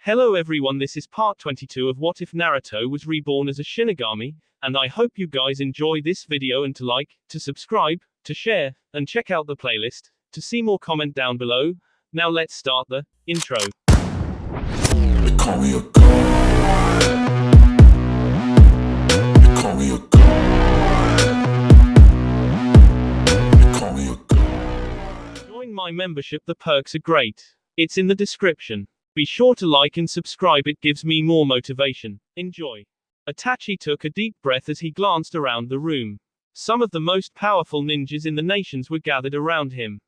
Hello everyone, this is part 22 of What If Naruto Was Reborn as a Shinigami, and I hope you guys enjoy this video and to like, to subscribe, to share, and check out the playlist. To see more, comment down below. Now let's start the intro. They call me a god. They call me a god. They call me a god. Join my membership, the perks are great. It's in the description. Be sure to like and subscribe, it gives me more motivation. Enjoy. Itachi took a deep breath as he glanced around the room. Some of the most powerful ninjas in the nations were gathered around him.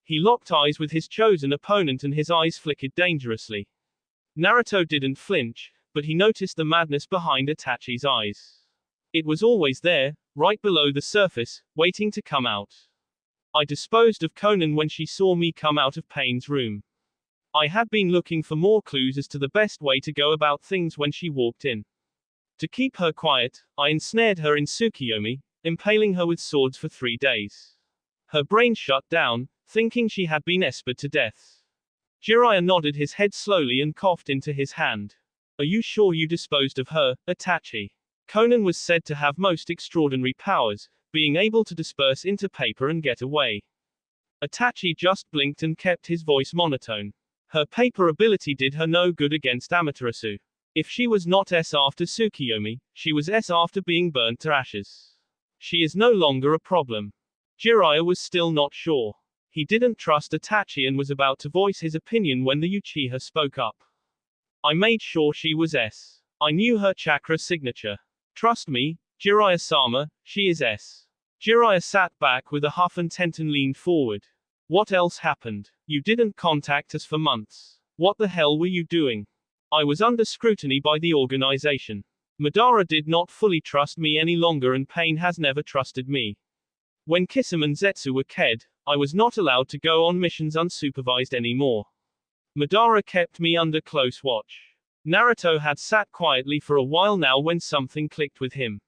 He locked eyes with his chosen opponent and his eyes flickered dangerously. Naruto didn't flinch, but he noticed the madness behind Itachi's eyes. It was always there, right below the surface, waiting to come out. I disposed of Konan when she saw me come out of Pain's room. I had been looking for more clues as to the best way to go about things when she walked in. To keep her quiet, I ensnared her in Tsukiyomi, impaling her with swords for 3 days. Her brain shut down, thinking she had been espered to death. Jiraiya nodded his head slowly and coughed into his hand. Are you sure you disposed of her, Itachi? Konan was said to have most extraordinary powers, being able to disperse into paper and get away. Itachi just blinked and kept his voice monotone. Her paper ability did her no good against Amaterasu. If she was not S after Tsukiyomi, she was S after being burnt to ashes. She is no longer a problem. Jiraiya was still not sure. He didn't trust Itachi and was about to voice his opinion when the Uchiha spoke up. I made sure she was S. I knew her chakra signature. Trust me, Jiraiya-sama, she is S. Jiraiya sat back with a huff and Tenten leaned forward. What else happened? You didn't contact us for months. What the hell were you doing? I was under scrutiny by the organization. Madara did not fully trust me any longer and Pain has never trusted me. When Kisame and Zetsu were killed, I was not allowed to go on missions unsupervised anymore. Madara kept me under close watch. Naruto had sat quietly for a while now when something clicked with him.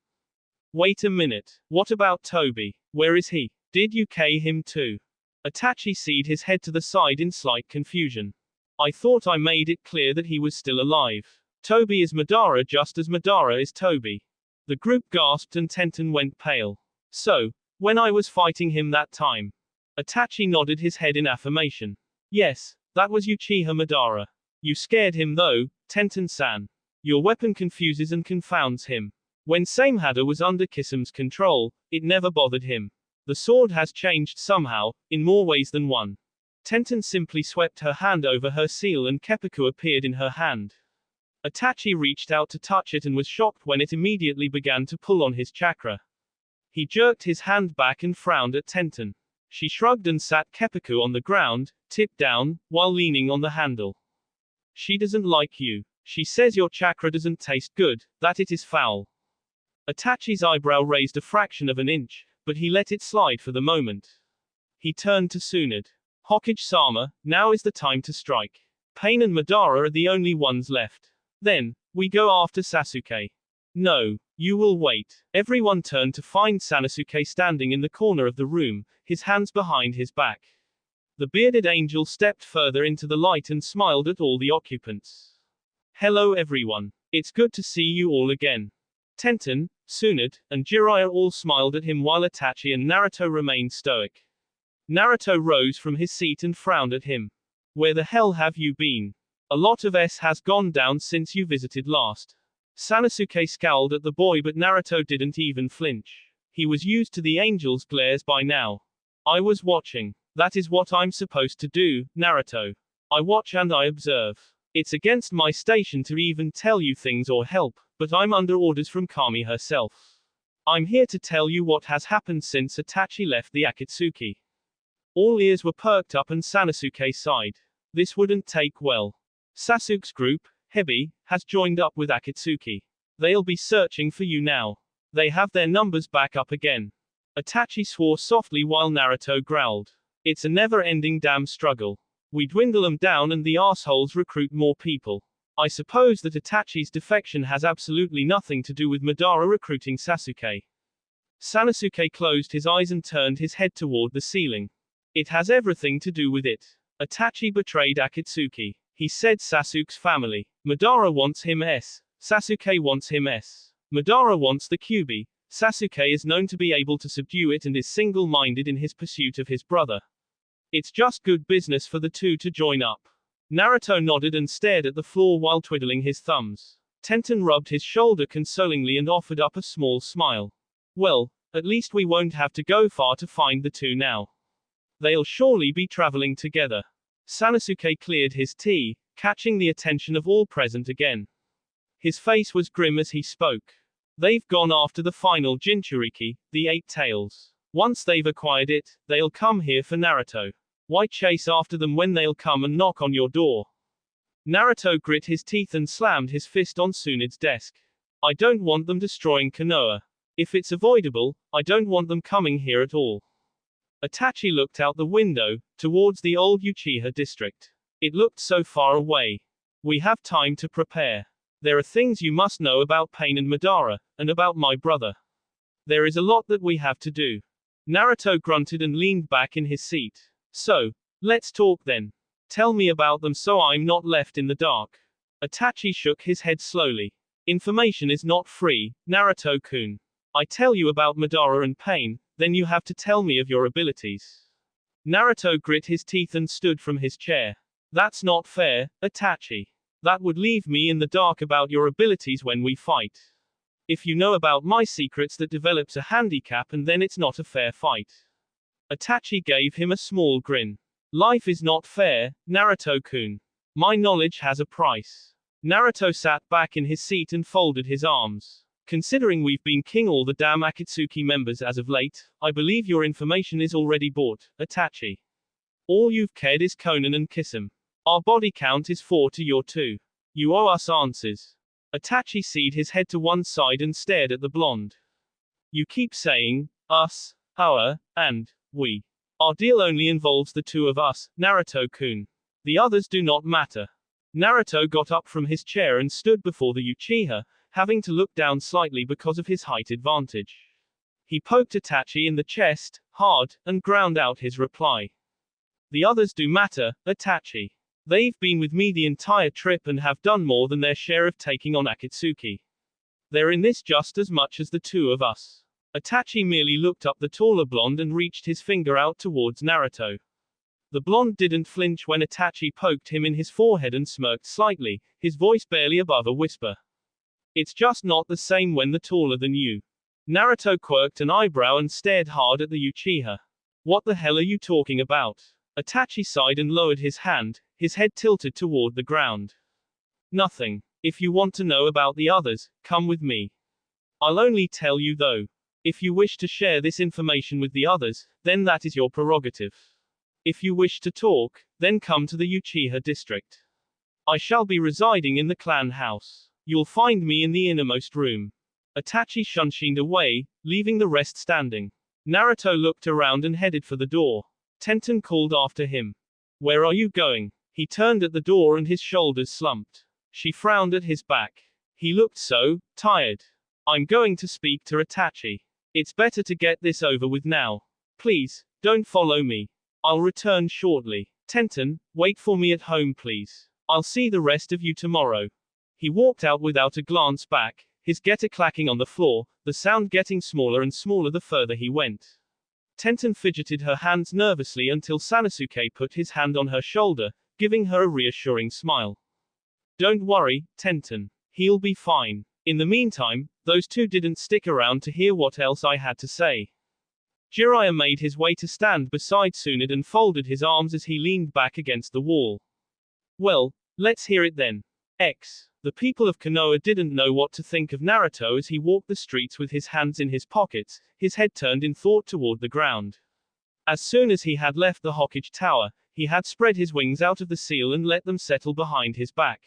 Wait a minute. What about Toby? Where is he? Did you kill him too? Itachi seed his head to the side in slight confusion. I thought I made it clear that he was still alive. Toby is Madara just as Madara is Toby. The group gasped and Tenten went pale. So, when I was fighting him that time? Itachi nodded his head in affirmation. Yes, that was Uchiha Madara. You scared him though, Tenten-san. Your weapon confuses and confounds him. When Samehada was under Kisame's control, it never bothered him. The sword has changed somehow, in more ways than one. Tenten simply swept her hand over her seal and Keppuku appeared in her hand. Itachi reached out to touch it and was shocked when it immediately began to pull on his chakra. He jerked his hand back and frowned at Tenten. She shrugged and sat Keppuku on the ground, tipped down, while leaning on the handle. She doesn't like you. She says your chakra doesn't taste good, that it is foul. Itachi's eyebrow raised a fraction of an inch, but he let it slide for the moment. He turned to Tsunade. Hokage-sama, now is the time to strike. Pain and Madara are the only ones left. Then, we go after Sasuke. No, you will wait. Everyone turned to find Sanosuke standing in the corner of the room, his hands behind his back. The bearded angel stepped further into the light and smiled at all the occupants. Hello everyone. It's good to see you all again. Tenten, Tsunade, and Jiraiya all smiled at him while Itachi and Naruto remained stoic. Naruto rose from his seat and frowned at him. Where the hell have you been? A lot of S has gone down since you visited last. Sanosuke scowled at the boy but Naruto didn't even flinch. He was used to the angel's glares by now. I was watching. That is what I'm supposed to do, Naruto. I watch and I observe. It's against my station to even tell you things or help, but I'm under orders from Kami herself. I'm here to tell you what has happened since Itachi left the Akatsuki. All ears were perked up and Sanosuke sighed. This wouldn't take well. Sasuke's group, Hebi, has joined up with Akatsuki. They'll be searching for you now. They have their numbers back up again. Itachi swore softly while Naruto growled. It's a never-ending damn struggle. We dwindle them down and the assholes recruit more people. I suppose that Itachi's defection has absolutely nothing to do with Madara recruiting Sasuke. Sanosuke closed his eyes and turned his head toward the ceiling. It has everything to do with it. Itachi betrayed Akatsuki. He said Sasuke's family. Madara wants him S. Sasuke wants him S. Madara wants the Kyuubi. Sasuke is known to be able to subdue it and is single-minded in his pursuit of his brother. It's just good business for the two to join up. Naruto nodded and stared at the floor while twiddling his thumbs. Tenten rubbed his shoulder consolingly and offered up a small smile. Well, at least we won't have to go far to find the two now. They'll surely be traveling together. Sanosuke cleared his tea, catching the attention of all present again. His face was grim as he spoke. They've gone after the final Jinchuriki, the 8 tails. Once they've acquired it, they'll come here for Naruto. Why chase after them when they'll come and knock on your door? Naruto grit his teeth and slammed his fist on Tsunde's desk. I don't want them destroying Konoha. If it's avoidable, I don't want them coming here at all. Itachi looked out the window, towards the old Uchiha district. It looked so far away. We have time to prepare. There are things you must know about Pain and Madara, and about my brother. There is a lot that we have to do. Naruto grunted and leaned back in his seat. So, let's talk then. Tell me about them so I'm not left in the dark. Itachi shook his head slowly. Information is not free, Naruto-kun. I tell you about Madara and Pain, then you have to tell me of your abilities. Naruto grit his teeth and stood from his chair. That's not fair, Itachi. That would leave me in the dark about your abilities when we fight. If you know about my secrets, that develops a handicap and then it's not a fair fight. Itachi gave him a small grin. Life is not fair, Naruto-kun. My knowledge has a price. Naruto sat back in his seat and folded his arms. Considering we've been king all the damn Akatsuki members as of late, I believe your information is already bought, Itachi. All you've cared is Konan and Kisame. Our body count is 4 to your 2. You owe us answers. Itachi seed his head to one side and stared at the blonde. You keep saying, us, our, and we. Our deal only involves the two of us, Naruto-kun. The others do not matter. Naruto got up from his chair and stood before the Uchiha, having to look down slightly because of his height advantage. He poked Itachi in the chest, hard, and ground out his reply. The others do matter, Itachi. They've been with me the entire trip and have done more than their share of taking on Akatsuki. They're in this just as much as the two of us. Itachi merely looked up the taller blonde and reached his finger out towards Naruto. The blonde didn't flinch when Itachi poked him in his forehead and smirked slightly, his voice barely above a whisper. It's just not the same when they're taller than you. Naruto quirked an eyebrow and stared hard at the Uchiha. What the hell are you talking about? Itachi sighed and lowered his hand, his head tilted toward the ground. Nothing. If you want to know about the others, come with me. I'll only tell you though. If you wish to share this information with the others, then that is your prerogative. If you wish to talk, then come to the Uchiha district. I shall be residing in the clan house. You'll find me in the innermost room. Itachi shunshined away, leaving the rest standing. Naruto looked around and headed for the door. Tenten called after him. Where are you going? He turned at the door and his shoulders slumped. She frowned at his back. He looked so tired. I'm going to speak to Itachi. It's better to get this over with now. Please, don't follow me. I'll return shortly. Tenten, wait for me at home please. I'll see the rest of you tomorrow. He walked out without a glance back, his getter clacking on the floor, the sound getting smaller and smaller the further he went. Tenten fidgeted her hands nervously until Sanosuke put his hand on her shoulder, giving her a reassuring smile. Don't worry, Tenten. He'll be fine. In the meantime, those two didn't stick around to hear what else I had to say. Jiraiya made his way to stand beside Tsunade and folded his arms as he leaned back against the wall. Well, let's hear it then. The people of Konoha didn't know what to think of Naruto as he walked the streets with his hands in his pockets, his head turned in thought toward the ground. As soon as he had left the Hokage Tower, he had spread his wings out of the seal and let them settle behind his back.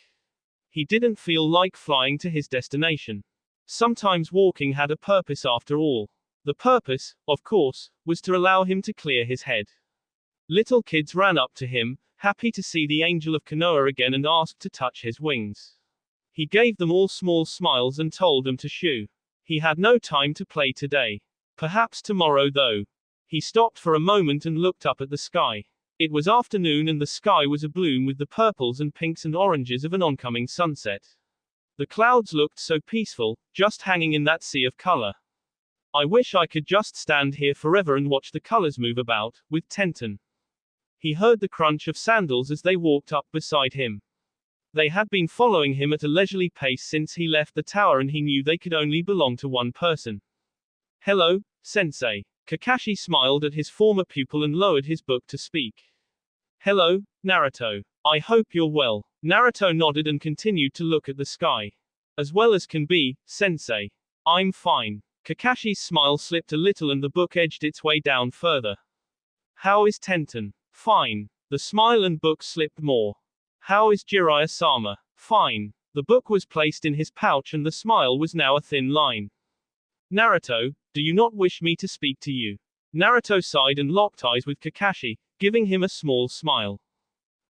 He didn't feel like flying to his destination. Sometimes walking had a purpose after all. The purpose, of course, was to allow him to clear his head. Little kids ran up to him, happy to see the angel of Konoha again and asked to touch his wings. He gave them all small smiles and told them to shoo. He had no time to play today. Perhaps tomorrow though. He stopped for a moment and looked up at the sky. It was afternoon and the sky was abloom with the purples and pinks and oranges of an oncoming sunset. The clouds looked so peaceful, just hanging in that sea of color. I wish I could just stand here forever and watch the colors move about, with Tenten. He heard the crunch of sandals as they walked up beside him. They had been following him at a leisurely pace since he left the tower and he knew they could only belong to one person. Hello, sensei. Kakashi smiled at his former pupil and lowered his book to speak. Hello, Naruto. I hope you're well. Naruto nodded and continued to look at the sky. As well as can be, sensei. I'm fine. Kakashi's smile slipped a little and the book edged its way down further. How is Tenten? Fine. The smile and book slipped more. How is Jiraiya-sama? Fine. The book was placed in his pouch and the smile was now a thin line. Naruto, do you not wish me to speak to you? Naruto sighed and locked eyes with Kakashi, giving him a small smile.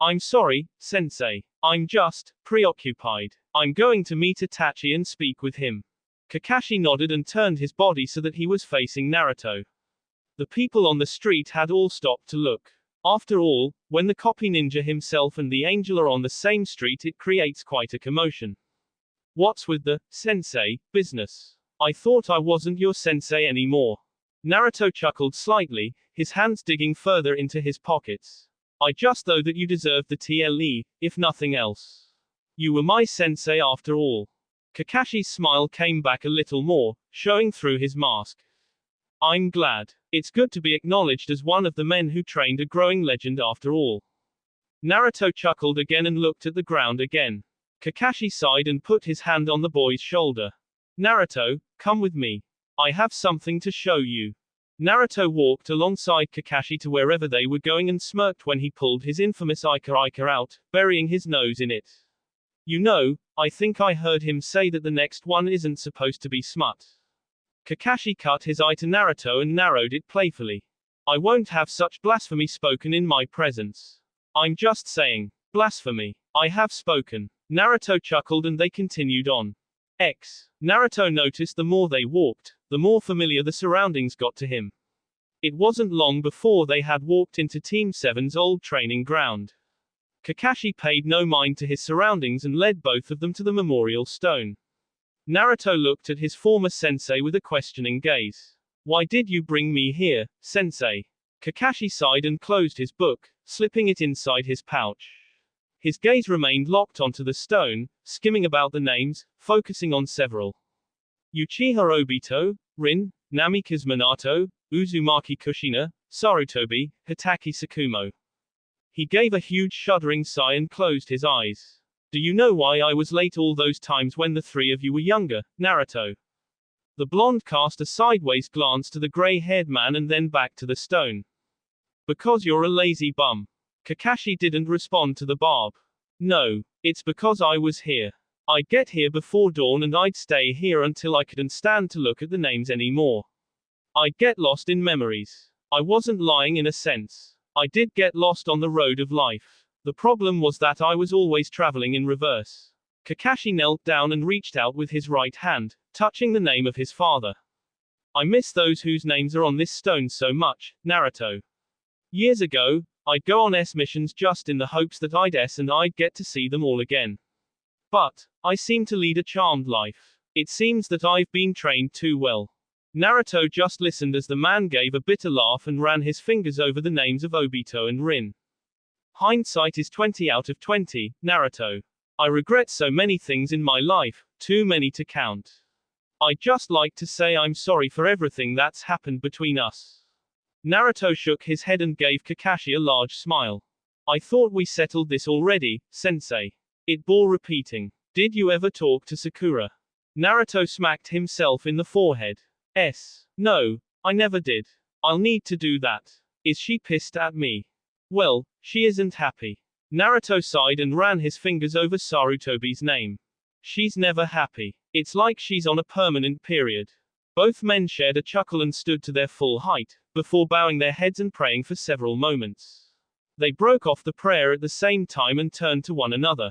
I'm sorry, sensei. I'm just preoccupied. I'm going to meet Itachi and speak with him. Kakashi nodded and turned his body so that he was facing Naruto. The people on the street had all stopped to look. After all, when the copy ninja himself and the angel are on the same street, it creates quite a commotion. What's with the sensei business? I thought I wasn't your sensei anymore. Naruto chuckled slightly, his hands digging further into his pockets. I just thought that you deserved the TLE, if nothing else. You were my sensei after all. Kakashi's smile came back a little more, showing through his mask. I'm glad. It's good to be acknowledged as one of the men who trained a growing legend after all. Naruto chuckled again and looked at the ground again. Kakashi sighed and put his hand on the boy's shoulder. Naruto, come with me. I have something to show you. Naruto walked alongside Kakashi to wherever they were going and smirked when he pulled his infamous Ika out, burying his nose in it. You know, I think I heard him say that the next one isn't supposed to be smut. Kakashi cut his eye to Naruto and narrowed it playfully. I won't have such blasphemy spoken in my presence. I'm just saying. Blasphemy. I have spoken. Naruto chuckled and they continued on. Naruto noticed the more they walked, the more familiar the surroundings got to him. It wasn't long before they had walked into Team 7's old training ground. Kakashi paid no mind to his surroundings and led both of them to the memorial stone. Naruto looked at his former sensei with a questioning gaze. Why did you bring me here, sensei? Kakashi sighed and closed his book, slipping it inside his pouch. His gaze remained locked onto the stone, skimming about the names, focusing on several. Uchiha Obito, Rin, Namikaze Minato, Uzumaki Kushina, Sarutobi, Hitaki Tsukumo. He gave a huge shuddering sigh and closed his eyes. Do you know why I was late all those times when the three of you were younger, Naruto? The blonde cast a sideways glance to the gray-haired man and then back to the stone. Because you're a lazy bum. Kakashi didn't respond to the barb. No, it's because I was here. I'd get here before dawn and I'd stay here until I couldn't stand to look at the names anymore. I'd get lost in memories. I wasn't lying in a sense. I did get lost on the road of life. The problem was that I was always traveling in reverse. Kakashi knelt down and reached out with his right hand, touching the name of his father. I miss those whose names are on this stone so much, Naruto. Years ago, I'd go on missions just in the hopes that I'd get to see them all again. But, I seem to lead a charmed life. It seems that I've been trained too well. Naruto just listened as the man gave a bitter laugh and ran his fingers over the names of Obito and Rin. Hindsight is 20 out of 20, Naruto. I regret so many things in my life, too many to count. I'd just like to say I'm sorry for everything that's happened between us. Naruto shook his head and gave Kakashi a large smile. I thought we settled this already, sensei. It bore repeating. Did you ever talk to Sakura? Naruto smacked himself in the forehead. No, I never did. I'll need to do that. Is she pissed at me? Well, she isn't happy. Naruto sighed and ran his fingers over Sarutobi's name. She's never happy. It's like she's on a permanent period. Both men shared a chuckle and stood to their full height, before bowing their heads and praying for several moments. They broke off the prayer at the same time and turned to one another.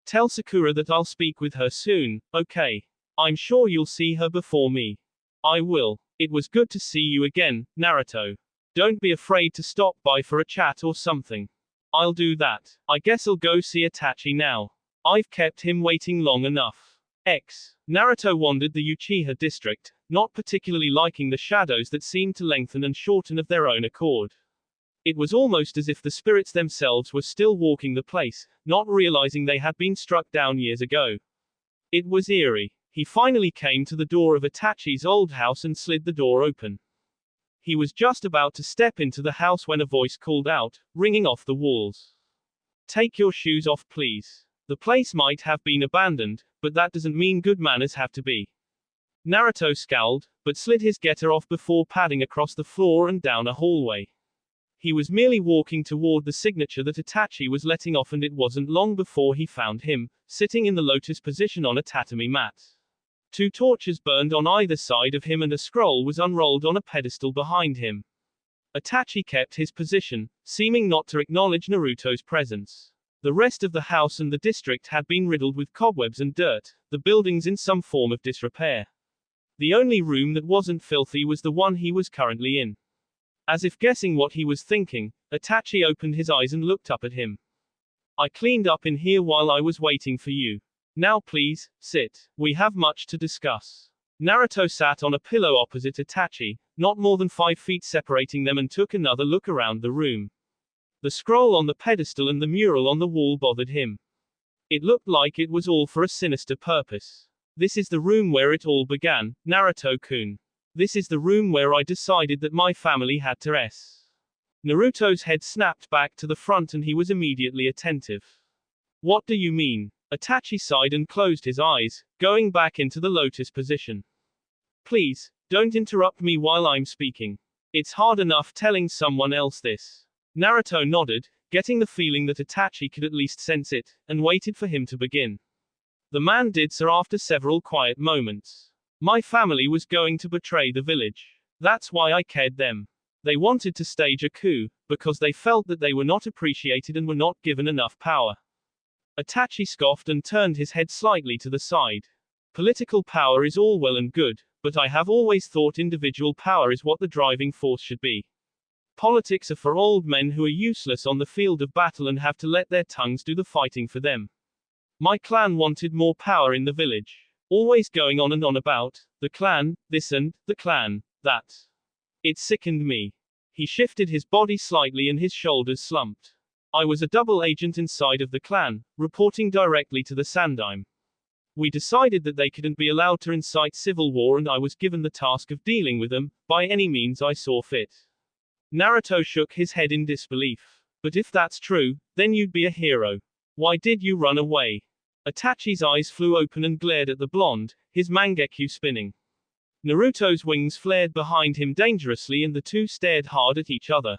Tell Sakura that I'll speak with her soon, okay? I'm sure you'll see her before me. I will. It was good to see you again, Naruto. Don't be afraid to stop by for a chat or something. I'll do that. I guess I'll go see Itachi now. I've kept him waiting long enough. Naruto wandered the Uchiha district, not particularly liking the shadows that seemed to lengthen and shorten of their own accord. It was almost as if the spirits themselves were still walking the place, not realizing they had been struck down years ago. It was eerie. He finally came to the door of Itachi's old house and slid the door open. He was just about to step into the house when a voice called out, ringing off the walls. Take your shoes off, please. The place might have been abandoned, but that doesn't mean good manners have to be. Naruto scowled, but slid his getter off before padding across the floor and down a hallway. He was merely walking toward the signature that Itachi was letting off, and it wasn't long before he found him, sitting in the lotus position on a tatami mat. 2 torches burned on either side of him and a scroll was unrolled on a pedestal behind him. Itachi kept his position, seeming not to acknowledge Naruto's presence. The rest of the house and the district had been riddled with cobwebs and dirt, the buildings in some form of disrepair. The only room that wasn't filthy was the one he was currently in. As if guessing what he was thinking, Itachi opened his eyes and looked up at him. I cleaned up in here while I was waiting for you. Now please, sit. We have much to discuss. Naruto sat on a pillow opposite Itachi, not more than 5 feet separating them, and took another look around the room. The scroll on the pedestal and the mural on the wall bothered him. It looked like it was all for a sinister purpose. This is the room where it all began, Naruto-kun. This is the room where I decided that my family had to rest. Naruto's head snapped back to the front and he was immediately attentive. What do you mean? Itachi sighed and closed his eyes, going back into the lotus position. Please, don't interrupt me while I'm speaking. It's hard enough telling someone else this. Naruto nodded, getting the feeling that Itachi could at least sense it, and waited for him to begin. The man did so after several quiet moments. My family was going to betray the village. That's why I killed them. They wanted to stage a coup, because they felt that they were not appreciated and were not given enough power. Itachi scoffed and turned his head slightly to the side. Political power is all well and good, but I have always thought individual power is what the driving force should be. Politics are for old men who are useless on the field of battle and have to let their tongues do the fighting for them. My clan wanted more power in the village. Always going on and on about, the clan, this and, the clan, that. It sickened me. He shifted his body slightly and his shoulders slumped. I was a double agent inside of the clan, reporting directly to the Sandaime. We decided that they couldn't be allowed to incite civil war, and I was given the task of dealing with them, by any means I saw fit. Naruto shook his head in disbelief. But if that's true, then you'd be a hero. Why did you run away? Itachi's eyes flew open and glared at the blonde, his mangekyu spinning. Naruto's wings flared behind him dangerously and the two stared hard at each other.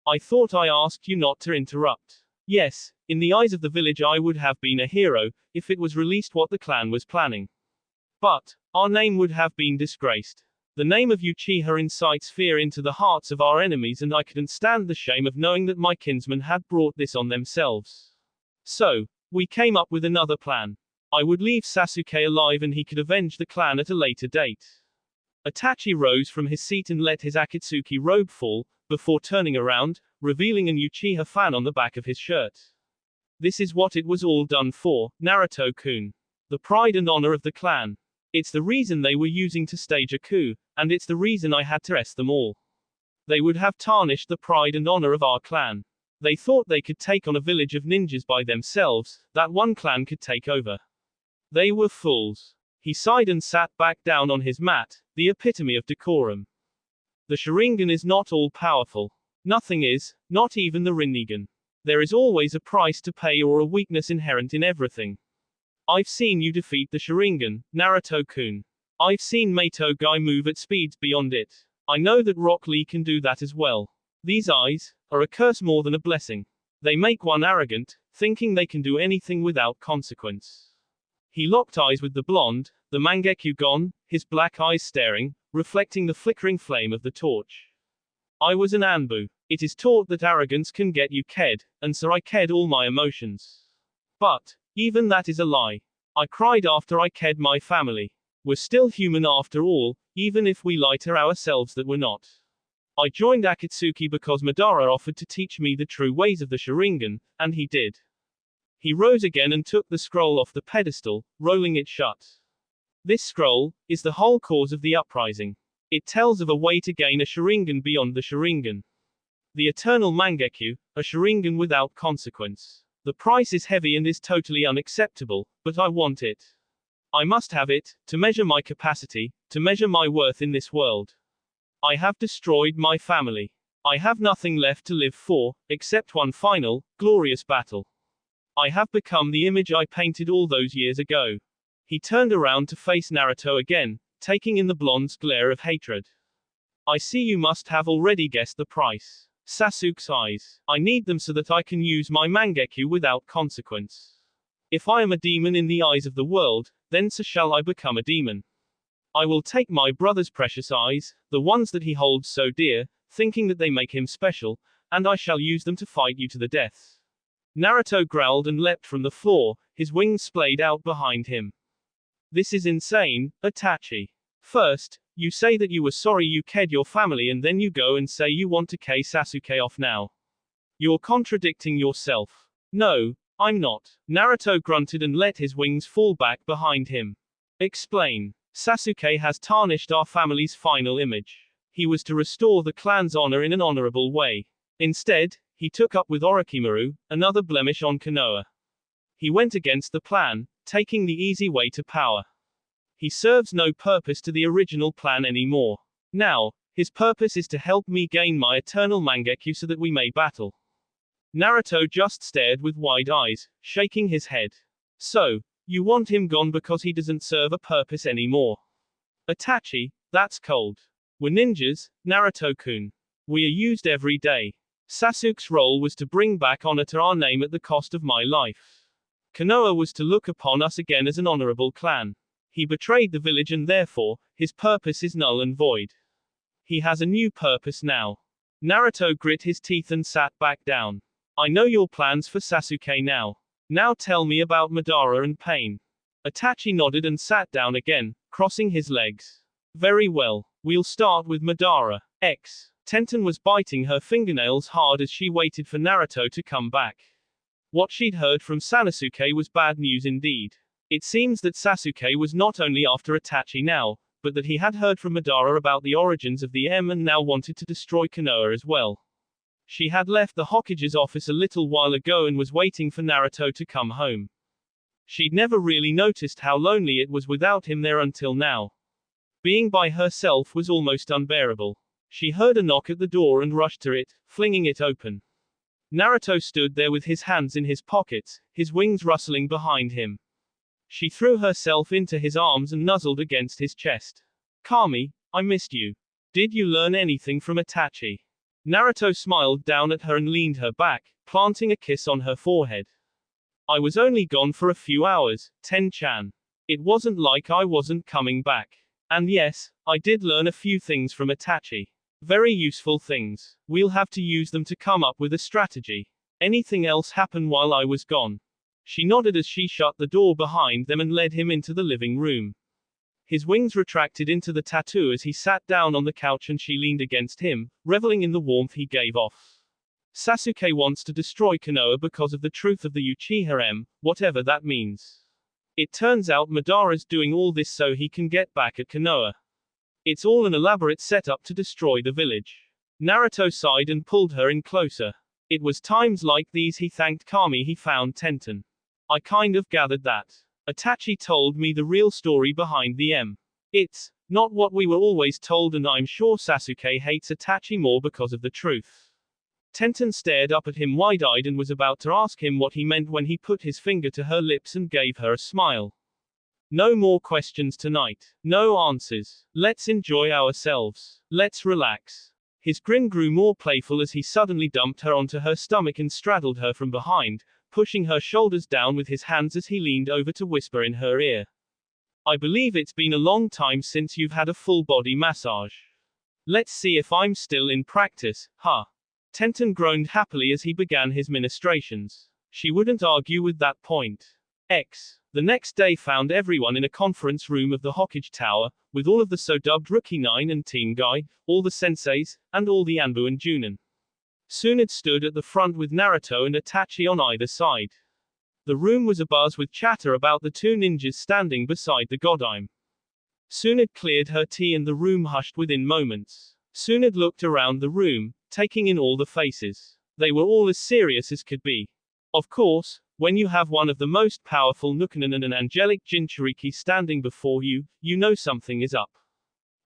I thought I asked you not to interrupt. Yes, in the eyes of the village I would have been a hero, if it was released what the clan was planning. But, our name would have been disgraced. The name of Uchiha incites fear into the hearts of our enemies, and I couldn't stand the shame of knowing that my kinsmen had brought this on themselves. So, we came up with another plan. I would leave Sasuke alive and he could avenge the clan at a later date. Itachi rose from his seat and let his Akatsuki robe fall, before turning around, revealing an Uchiha fan on the back of his shirt. This is what it was all done for, Naruto-kun. The pride and honor of the clan. It's the reason they were using to stage a coup, and it's the reason I had to arrest them all. They would have tarnished the pride and honor of our clan. They thought they could take on a village of ninjas by themselves, that one clan could take over. They were fools. He sighed and sat back down on his mat, the epitome of decorum. The Sharingan is not all powerful. Nothing is, not even the Rinnegan. There is always a price to pay or a weakness inherent in everything. I've seen you defeat the Sharingan, Naruto-kun. I've seen Mato-gai move at speeds beyond it. I know that Rock Lee can do that as well. These eyes are a curse more than a blessing. They make one arrogant, thinking they can do anything without consequence. He locked eyes with the blonde, the mangekyu gone, his black eyes staring, reflecting the flickering flame of the torch. I was an Anbu. It is taught that arrogance can get you ked, and so I ked all my emotions. But, even that is a lie. I cried after I ked my family. We're still human after all, even if we lie to ourselves that we're not. I joined Akatsuki because Madara offered to teach me the true ways of the Sharingan, and he did. He rose again and took the scroll off the pedestal, rolling it shut. This scroll is the whole cause of the uprising. It tells of a way to gain a Sharingan beyond the Sharingan. The eternal Mangekyo, a Sharingan without consequence. The price is heavy and is totally unacceptable, but I want it. I must have it, to measure my capacity, to measure my worth in this world. I have destroyed my family. I have nothing left to live for, except one final, glorious battle. I have become the image I painted all those years ago. He turned around to face Naruto again, taking in the blonde's glare of hatred. I see you must have already guessed the price. Sasuke's eyes. I need them so that I can use my Mangekyo without consequence. If I am a demon in the eyes of the world, then so shall I become a demon. I will take my brother's precious eyes, the ones that he holds so dear, thinking that they make him special, and I shall use them to fight you to the death. Naruto growled and leapt from the floor, his wings splayed out behind him. This is insane, Itachi. First, you say that you were sorry you killed your family and then you go and say you want to kill Sasuke off now. You're contradicting yourself. No, I'm not. Naruto grunted and let his wings fall back behind him. Explain. Sasuke has tarnished our family's final image. He was to restore the clan's honor in an honorable way. Instead, he took up with Orochimaru, another blemish on Konoha. He went against the plan, taking the easy way to power. He serves no purpose to the original plan anymore. Now, his purpose is to help me gain my eternal Mangekyo so that we may battle. Naruto just stared with wide eyes, shaking his head. So, you want him gone because he doesn't serve a purpose anymore. Itachi, that's cold. We're ninjas, Naruto-kun. We are used every day. Sasuke's role was to bring back honor to our name at the cost of my life. Konoha was to look upon us again as an honorable clan. He betrayed the village and therefore, his purpose is null and void. He has a new purpose now. Naruto grit his teeth and sat back down. I know your plans for Sasuke now. Now tell me about Madara and Pain. Itachi nodded and sat down again, crossing his legs. Very well. We'll start with Madara. Tenten was biting her fingernails hard as she waited for Naruto to come back. What she'd heard from Sanosuke was bad news indeed. It seems that Sasuke was not only after Itachi now, but that he had heard from Madara about the origins of the M and now wanted to destroy Konoha as well. She had left the Hokage's office a little while ago and was waiting for Naruto to come home. She'd never really noticed how lonely it was without him there until now. Being by herself was almost unbearable. She heard a knock at the door and rushed to it, flinging it open. Naruto stood there with his hands in his pockets, his wings rustling behind him. She threw herself into his arms and nuzzled against his chest. Kami, I missed you. Did you learn anything from Itachi? Naruto smiled down at her and leaned her back, planting a kiss on her forehead. I was only gone for a few hours, Ten-chan. It wasn't like I wasn't coming back. And yes, I did learn a few things from Itachi. Very useful things. We'll have to use them to come up with a strategy. Anything else happen while I was gone? She nodded as she shut the door behind them and led him into the living room. His wings retracted into the tattoo as he sat down on the couch and she leaned against him, reveling in the warmth he gave off. Sasuke wants to destroy Konoha because of the truth of the Uchiha M, whatever that means. It turns out Madara's doing all this so he can get back at Konoha. It's all an elaborate setup to destroy the village. Naruto sighed and pulled her in closer. It was times like these he thanked Kami he found Tenten. I kind of gathered that. Itachi told me the real story behind the M. It's not what we were always told, and I'm sure Sasuke hates Itachi more because of the truth. Tenten stared up at him wide-eyed and was about to ask him what he meant when he put his finger to her lips and gave her a smile. No more questions tonight. No answers. Let's enjoy ourselves. Let's relax. His grin grew more playful as he suddenly dumped her onto her stomach and straddled her from behind, pushing her shoulders down with his hands as he leaned over to whisper in her ear. I believe it's been a long time since you've had a full body massage. Let's see if I'm still in practice, huh? Tenten groaned happily as he began his ministrations. She wouldn't argue with that point. The next day found everyone in a conference room of the Hokage Tower, with all of the so-dubbed Rookie 9 and Team Guy, all the senseis, and all the Anbu and Junin. Tsunade stood at the front with Naruto and Itachi on either side. The room was abuzz with chatter about the two ninjas standing beside the Godime. Tsunade cleared her tea and the room hushed within moments. Tsunade looked around the room, taking in all the faces. They were all as serious as could be. Of course, when you have one of the most powerful Nukenin and an angelic Jinchuriki standing before you, you know something is up.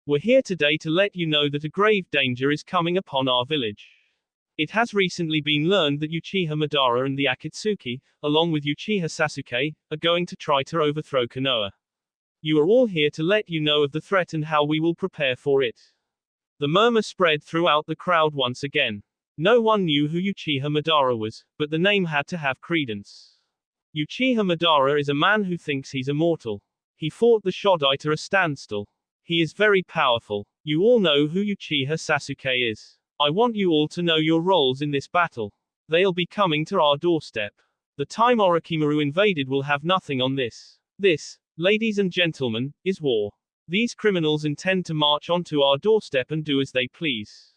We're here today to let you know that a grave danger is coming upon our village. It has recently been learned that Uchiha Madara and the Akatsuki, along with Uchiha Sasuke, are going to try to overthrow Konoha. You are all here to let you know of the threat and how we will prepare for it. The murmur spread throughout the crowd once again. No one knew who Uchiha Madara was, but the name had to have credence. Uchiha Madara is a man who thinks he's immortal. He fought the Shodai to a standstill. He is very powerful. You all know who Uchiha Sasuke is. I want you all to know your roles in this battle. They'll be coming to our doorstep. The time Orochimaru invaded will have nothing on this. This, ladies and gentlemen, is war. These criminals intend to march onto our doorstep and do as they please.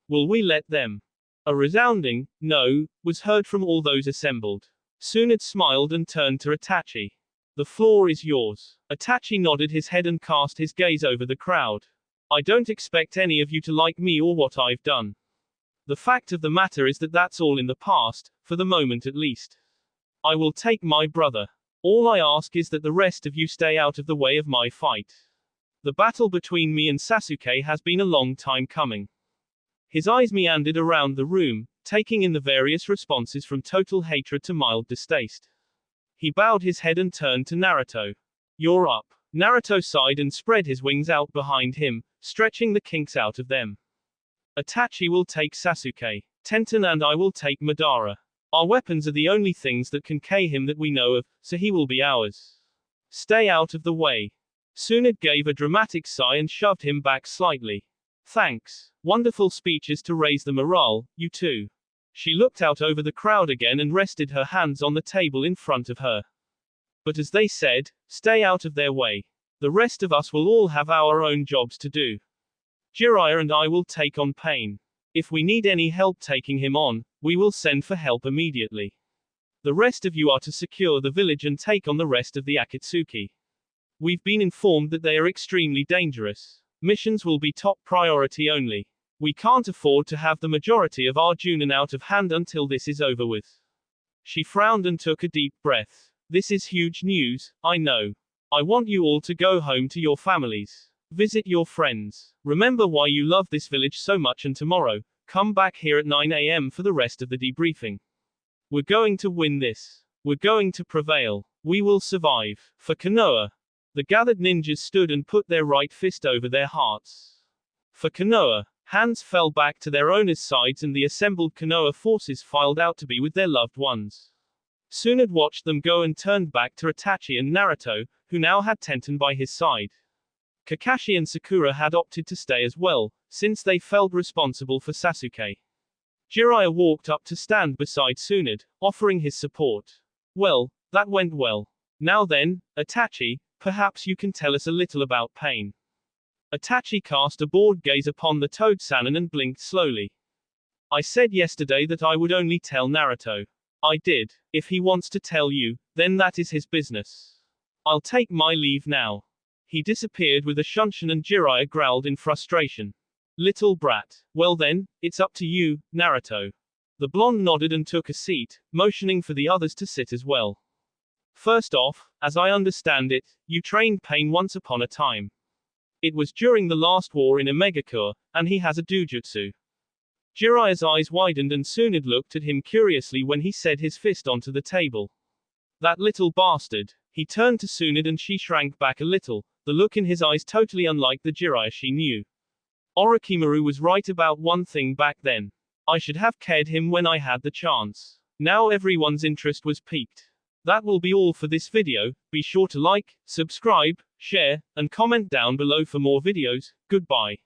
Will we let them? A resounding, no, was heard from all those assembled. Tsunade smiled and turned to Itachi. The floor is yours. Itachi nodded his head and cast his gaze over the crowd. I don't expect any of you to like me or what I've done. The fact of the matter is that that's all in the past, for the moment at least. I will take my brother. All I ask is that the rest of you stay out of the way of my fight. The battle between me and Sasuke has been a long time coming. His eyes meandered around the room, taking in the various responses from total hatred to mild distaste. He bowed his head and turned to Naruto. You're up. Naruto sighed and spread his wings out behind him, stretching the kinks out of them. Itachi will take Sasuke. Tenten and I will take Madara. Our weapons are the only things that can K him that we know of, so he will be ours. Stay out of the way. Tsunade gave a dramatic sigh and shoved him back slightly. Thanks. Wonderful speeches to raise the morale, you two. She looked out over the crowd again and rested her hands on the table in front of her. But as they said, stay out of their way. The rest of us will all have our own jobs to do. Jiraiya and I will take on Pain. If we need any help taking him on, we will send for help immediately. The rest of you are to secure the village and take on the rest of the Akatsuki. We've been informed that they are extremely dangerous. Missions will be top priority only. We can't afford to have the majority of our Junin out of hand until this is over with. She frowned and took a deep breath. This is huge news, I know. I want you all to go home to your families. Visit your friends. Remember why you love this village so much, and tomorrow, come back here at 9 a.m. for the rest of the debriefing. We're going to win this. We're going to prevail. We will survive. For Konoha. The gathered ninjas stood and put their right fist over their hearts. For Konoha. Hands fell back to their owners' sides and the assembled Konoha forces filed out to be with their loved ones. Tsunade watched them go and turned back to Itachi and Naruto, who now had Tenten by his side. Kakashi and Sakura had opted to stay as well, since they felt responsible for Sasuke. Jiraiya walked up to stand beside Tsunade, offering his support. Well, that went well. Now then, Itachi, perhaps you can tell us a little about Pain. Itachi cast a bored gaze upon the Toad Sannin and blinked slowly. I said yesterday that I would only tell Naruto. I did. If he wants to tell you, then that is his business. I'll take my leave now. He disappeared with a shunshin and Jiraiya growled in frustration. Little brat. Well then, it's up to you, Naruto. The blonde nodded and took a seat, motioning for the others to sit as well. First off, as I understand it, you trained Pain once upon a time. It was during the last war in Omegakure, and he has a dojutsu. Jiraiya's eyes widened and Tsunade looked at him curiously when he set his fist onto the table. That little bastard. He turned to Tsunade and she shrank back a little, the look in his eyes totally unlike the Jiraiya she knew. Orochimaru was right about one thing back then. I should have cared him when I had the chance. Now everyone's interest was piqued. That will be all for this video. Be sure to like, subscribe, share, and comment down below for more videos. Goodbye.